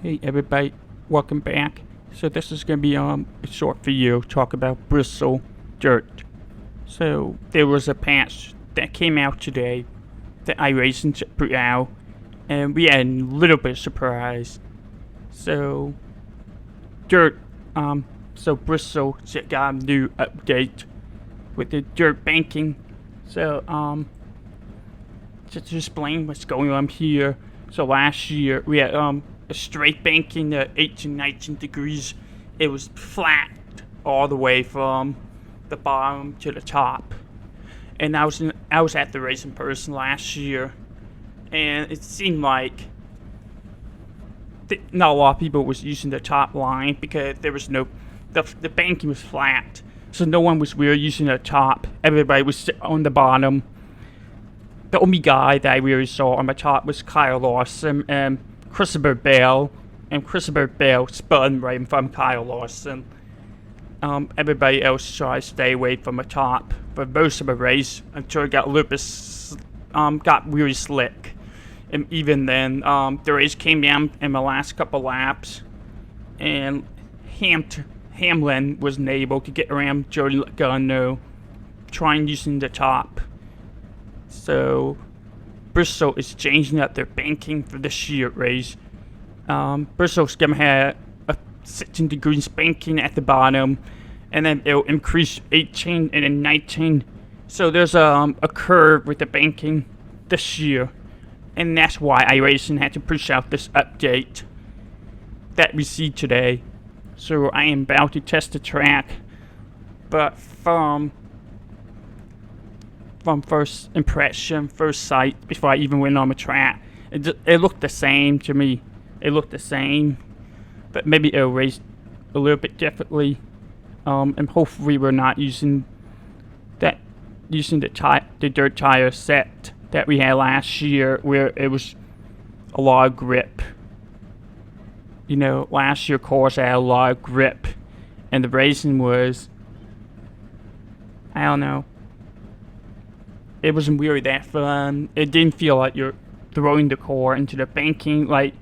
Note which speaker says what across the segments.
Speaker 1: Hey everybody, welcome back. So this is gonna be a short video talk about Bristol Dirt. So there was a patch that came out today that iRacing put out, and we had a little bit of surprise. So Dirt, so Bristol got a new update with the Dirt banking. So just to explain what's going on here. So last year we had a straight banking at 18, 19 degrees. It was flat all the way from the bottom to the top. And I was at the racing person last year, and it seemed like not a lot of people was using the top line because there was no the banking was flat, so no one was really using the top. Everybody was on the bottom. The only guy that I really saw on the top was Kyle Larson and Christopher Bell, and Christopher Bell spun right in front of Kyle Larson. Everybody else tried to stay away from the top for most of the race until it got a little bit, got really slick. And even then, the race came down in the last couple laps, and Hamlin wasn't able to get around Jody Logano, trying using the top. So Bristol is changing up their banking for this year race. Bristol's gonna have a 16 degrees banking at the bottom, and then it'll increase 18 and then 19. So there's a curve with the banking this year, and that's why iRacing had to push out this update that we see today. So I am about to test the track, but from first impression, first sight, before I even went on the track, it looked the same to me. It looked the same, but maybe it'll race a little bit differently. And hopefully we're not using the dirt tire set that we had last year, where it was a lot of grip. You know, last year course had a lot of grip, and the racing was, I don't know, it wasn't really that fun. It didn't feel like you're throwing the car into the banking like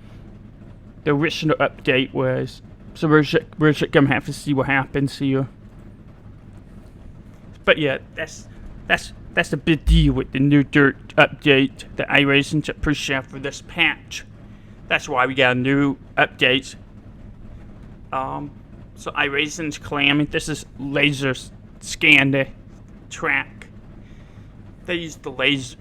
Speaker 1: the original update was. So we're just gonna have to see what happens here. But yeah, that's a big deal with the new dirt update that iRacing to push out for this patch. That's why we got a new update. So iRacing's claiming this is laser scan the track. They used the laser,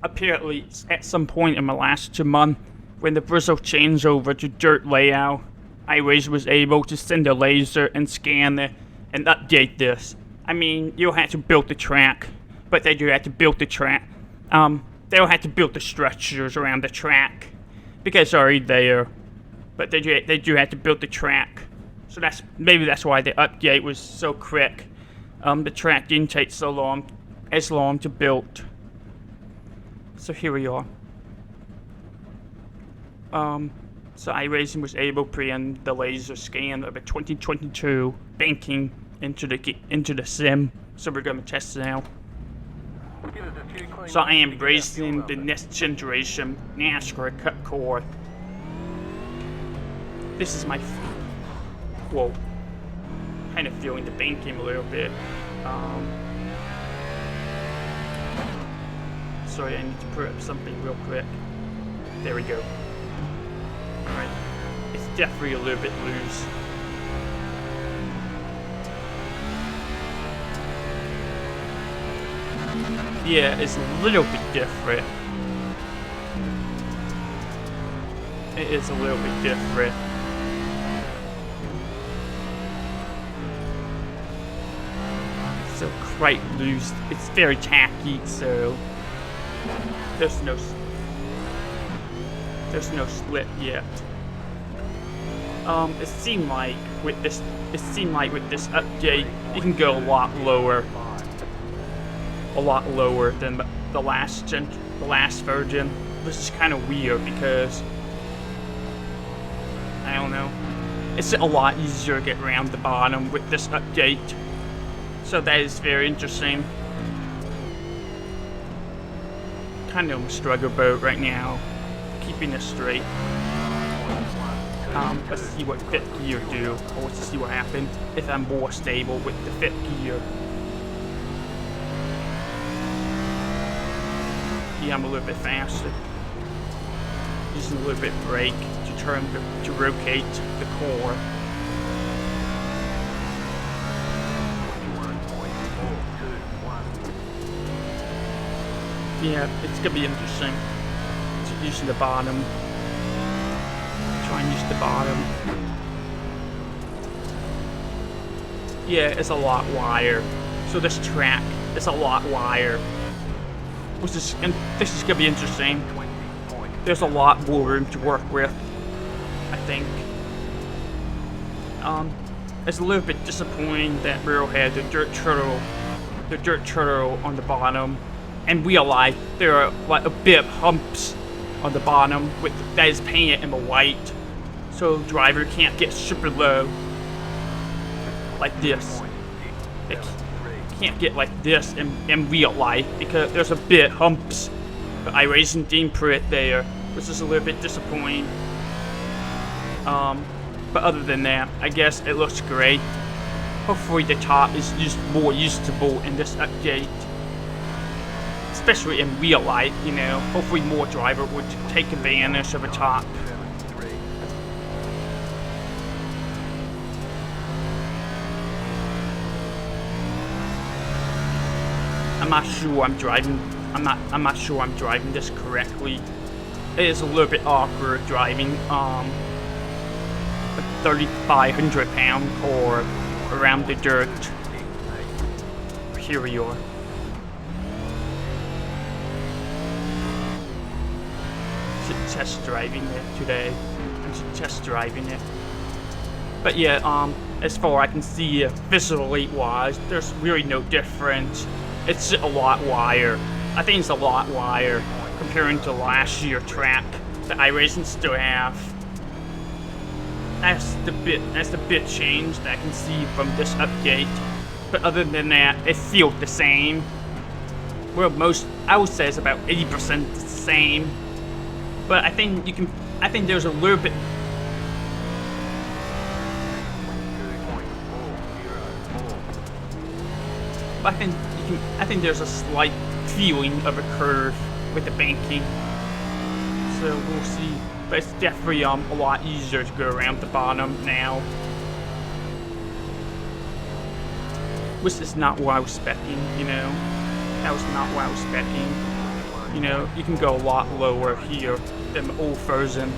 Speaker 1: apparently at some point in the last 2 months, when the Bristol changed over to dirt layout, iRacing was able to send a laser and scan it and update this. I mean, you don't have to build the track, but they do have to build the track. They don't have to build the structures around the track because it's already there, but they do have to build the track. So maybe that's why the update was so quick. The track didn't take as long to build. So here we are. So iRacing was able to put in the laser scan of a 2022 banking into the sim. So we're gonna test it out. So I am embracing the next generation NASCAR cut core. This is my whoa, kind of feeling the banking a little bit. Sorry, I need to put up something real quick. There we go. Alright. It's definitely a little bit loose. Yeah, it's a little bit different. It is a little bit different. So quite loose. It's very tacky, so there's no slip yet. It seemed like with this update, you can go a lot lower than the last version, which is kind of weird because I don't know. It's a lot easier to get around the bottom with this update, so that is very interesting. Kind of on a struggle boat right now, keeping it straight. Let's see what fifth gear do, or let's see what happens if I'm more stable with the fifth gear. Yeah, I'm a little bit faster. Using a little bit of brake to rotate the core. Yeah, it's gonna be interesting. Using the bottom. Try and use the bottom. Yeah, it's a lot wider. So this track is a lot wider. And this is gonna be interesting. There's a lot more room to work with, I think. It's a little bit disappointing that Real had the dirt turtle on the bottom, and realize there are like a bit of humps on the bottom that is painted in the white, so driver can't get super low like this. They can't get like this in real life because there's a bit humps. But iRacing didn't put it there, which is a little bit disappointing. But other than that, I guess it looks great. Hopefully the top is more usable in this update. Especially in real life, you know. Hopefully more driver would take advantage of a top. I'm not sure I'm driving this correctly. It is a little bit awkward driving a 3,500-pound car around the dirt. Here we are. Test driving it today. I'm test driving it. But yeah, as far as I can see, visually wise, there's really no difference. It's a lot wider. I think it's a lot wider comparing to last year's track that iRacing still have. That's the bit change that I can see from this update. But other than that, it feels the same. Well, I would say it's about 80% the same. But I think there's a little bit. But I think there's a slight feeling of a curve with the banking. So we'll see. But it's definitely a lot easier to go around the bottom now. Which is not what I was expecting, you know. That was not what I was expecting. You know, you can go a lot lower here than the old version.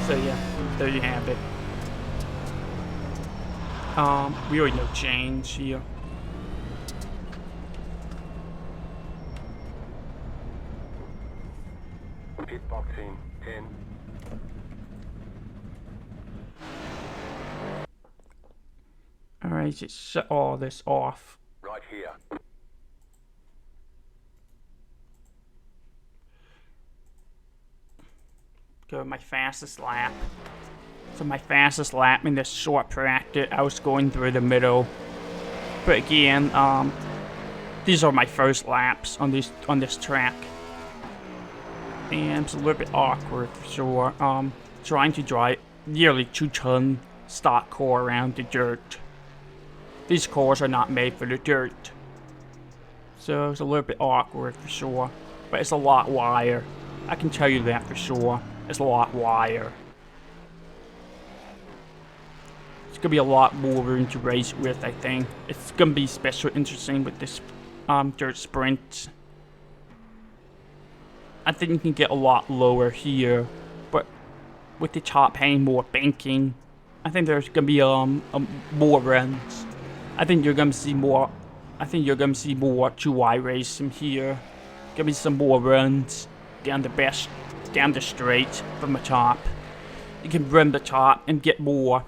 Speaker 1: So yeah, there you have it. Really no change here.
Speaker 2: Hitboxing 10.
Speaker 1: Alright, just shut all this off.
Speaker 2: Right here.
Speaker 1: Go my fastest lap. So my fastest lap in this short practice, I was going through the middle. But again, these are my first laps on this track. And it's a little bit awkward for sure. Trying to drive nearly 2-ton stock car around the dirt. These cars are not made for the dirt. So it's a little bit awkward for sure. But it's a lot wider. I can tell you that for sure. It's a lot wider. It's gonna be a lot more room to race with, I think. It's gonna be especially interesting with this dirt sprint. I think you can get a lot lower here, but with the top having more banking, I think there's gonna be more runs. I think you're gonna see more. I think you're gonna see more 2Y racing here. Gonna be some more runs down the straight from the top. You can run the top and get more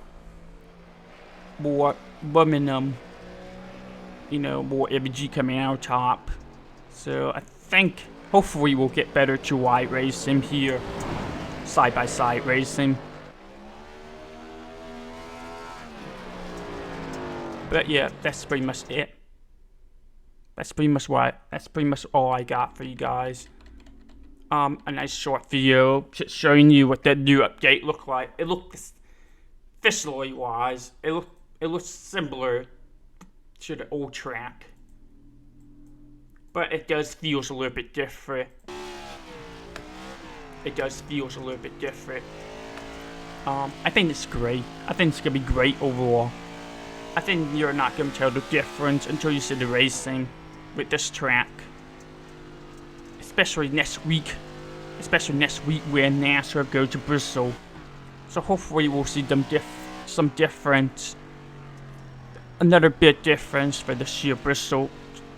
Speaker 1: momentum. You know, more energy coming out top. So I think hopefully we'll get better 2Y racing here, side by side racing. But yeah, that's pretty much it. That's pretty much all I got for you guys. a nice short video showing you what the new update looked like. It looks, visually wise, it looks similar to the old track, but it does feel a little bit different. I think it's great. I think it's gonna be great overall. I think you're not gonna tell the difference until you see the racing with this track. Especially next week when NASCAR go to Bristol. So hopefully we'll see them some difference. Another big difference for this year Bristol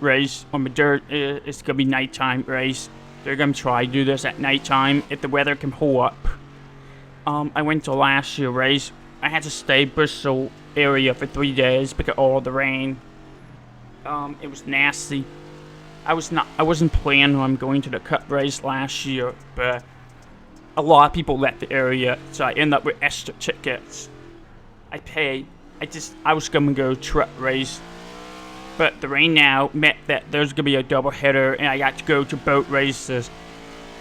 Speaker 1: race on the dirt is gonna be nighttime race. They're gonna try to do this at nighttime if the weather can hold up. I went to last year's race. I had to stay Bristol area for 3 days because of all the rain. It was nasty. I wasn't planning on going to the Cup race last year, but a lot of people left the area, so I ended up with extra tickets. I was gonna go truck race, but the rain now meant that there's gonna be a double header, and I got to go to boat races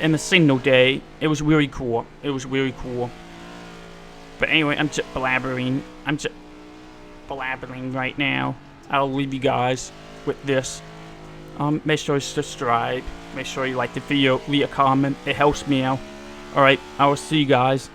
Speaker 1: in a single day. It was really cool. But anyway, I'm just blabbering right now. I'll leave you guys with this. Make sure you subscribe. Make sure you like the video. Leave a comment. It helps me out. Alright, I will see you guys